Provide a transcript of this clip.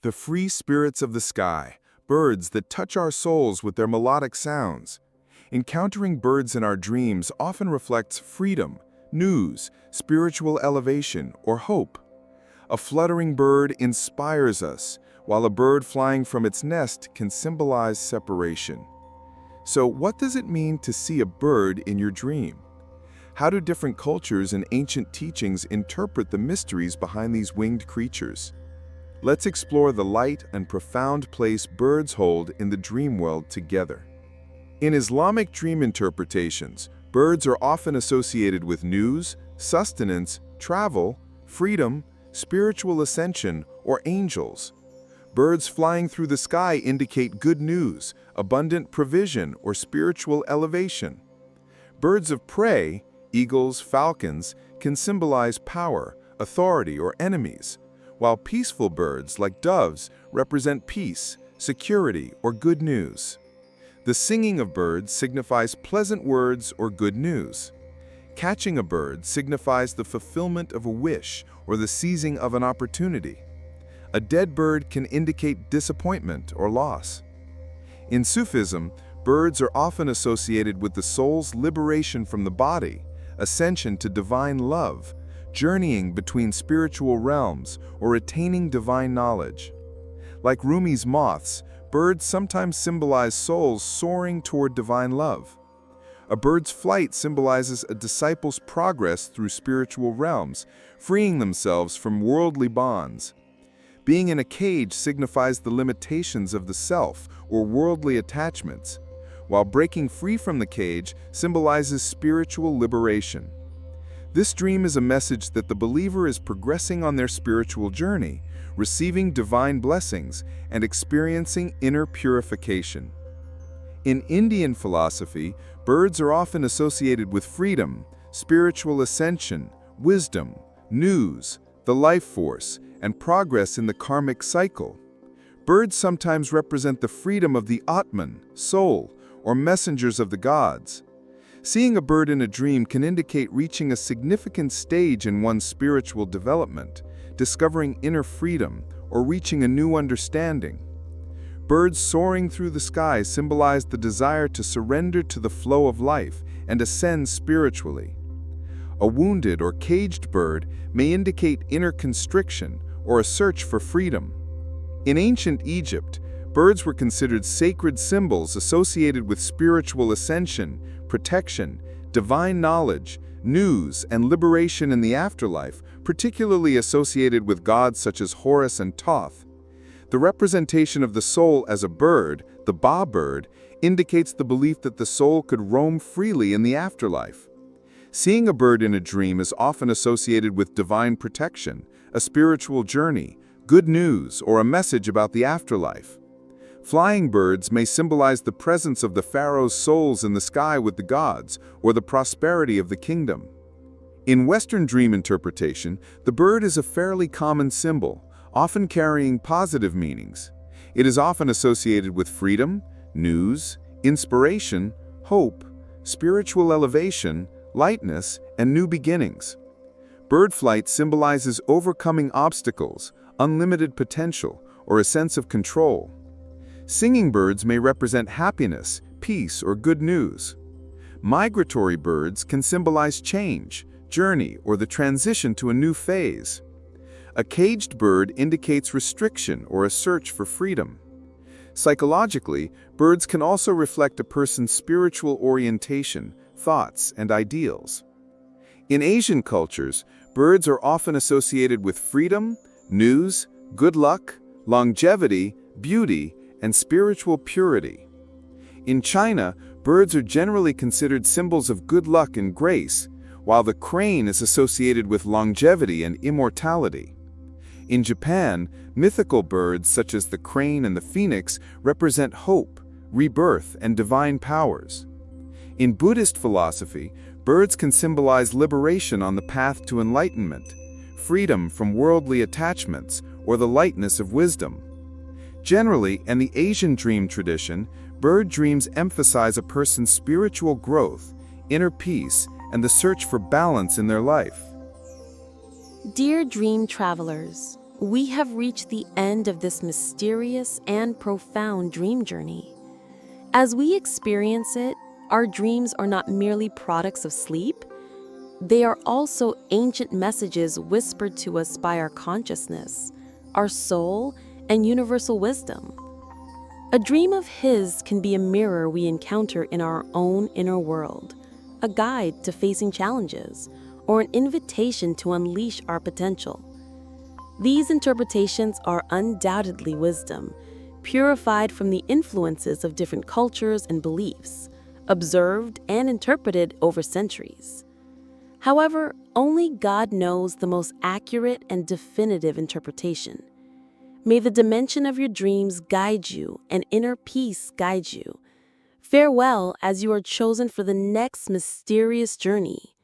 The free spirits of the sky, birds that touch our souls with their melodic sounds. Encountering birds in our dreams often reflects freedom, news, spiritual elevation, or hope. A fluttering bird inspires us, while a bird flying from its nest can symbolize separation. So, what does it mean to see a bird in your dream? How do different cultures and ancient teachings interpret the mysteries behind these winged creatures? Let's explore the light and profound place birds hold in the dream world together. In Islamic dream interpretations, birds are often associated with news, sustenance, travel, freedom, spiritual ascension, or angels. Birds flying through the sky indicate good news, abundant provision, or spiritual elevation. Birds of prey, eagles, falcons, can symbolize power, authority, or enemies, while peaceful birds like doves represent peace, security, or good news. The singing of birds signifies pleasant words or good news. Catching a bird signifies the fulfillment of a wish or the seizing of an opportunity. A dead bird can indicate disappointment or loss. In Sufism, birds are often associated with the soul's liberation from the body, ascension to divine love, journeying between spiritual realms, or attaining divine knowledge. Like Rumi's moths, birds sometimes symbolize souls soaring toward divine love. A bird's flight symbolizes a disciple's progress through spiritual realms, freeing themselves from worldly bonds. Being in a cage signifies the limitations of the self or worldly attachments, while breaking free from the cage symbolizes spiritual liberation. This dream is a message that the believer is progressing on their spiritual journey, receiving divine blessings, and experiencing inner purification. In Indian philosophy, birds are often associated with freedom, spiritual ascension, wisdom, news, the life force, and progress in the karmic cycle. Birds sometimes represent the freedom of the Atman, soul, or messengers of the gods. Seeing a bird in a dream can indicate reaching a significant stage in one's spiritual development, discovering inner freedom, or reaching a new understanding. Birds soaring through the sky symbolize the desire to surrender to the flow of life and ascend spiritually. A wounded or caged bird may indicate inner constriction or a search for freedom. In ancient Egypt, birds were considered sacred symbols associated with spiritual ascension, protection, divine knowledge, news, and liberation in the afterlife, particularly associated with gods such as Horus and Thoth. The representation of the soul as a bird, the Ba bird, indicates the belief that the soul could roam freely in the afterlife. Seeing a bird in a dream is often associated with divine protection, a spiritual journey, good news, or a message about the afterlife. Flying birds may symbolize the presence of the pharaoh's souls in the sky with the gods, or the prosperity of the kingdom. In Western dream interpretation, the bird is a fairly common symbol, often carrying positive meanings. It is often associated with freedom, news, inspiration, hope, spiritual elevation, lightness, and new beginnings. Bird flight symbolizes overcoming obstacles, unlimited potential, or a sense of control. Singing birds may represent happiness, peace, or good news. Migratory birds can symbolize change, journey, or the transition to a new phase. A caged bird indicates restriction or a search for freedom. Psychologically, birds can also reflect a person's spiritual orientation, thoughts, and ideals. In Asian cultures, birds are often associated with freedom, news, good luck, longevity, beauty, and spiritual purity. In China, birds are generally considered symbols of good luck and grace, while the crane is associated with longevity and immortality. In Japan, mythical birds such as the crane and the phoenix represent hope, rebirth, and divine powers. In Buddhist philosophy, birds can symbolize liberation on the path to enlightenment, freedom from worldly attachments, or the lightness of wisdom. Generally, in the Asian dream tradition, bird dreams emphasize a person's spiritual growth, inner peace, and the search for balance in their life. Dear dream travelers, We have reached the end of this mysterious and profound dream journey. As we experience it, our dreams are not merely products of sleep, they are also ancient messages whispered to us by our consciousness, our soul, and universal wisdom. A dream of His can be a mirror we encounter in our own inner world, a guide to facing challenges, or an invitation to unleash our potential. These interpretations are undoubtedly wisdom, purified from the influences of different cultures and beliefs, observed and interpreted over centuries. However, only God knows the most accurate and definitive interpretation. May the dimension of your dreams guide you and inner peace guide you. Farewell as you are chosen for the next mysterious journey.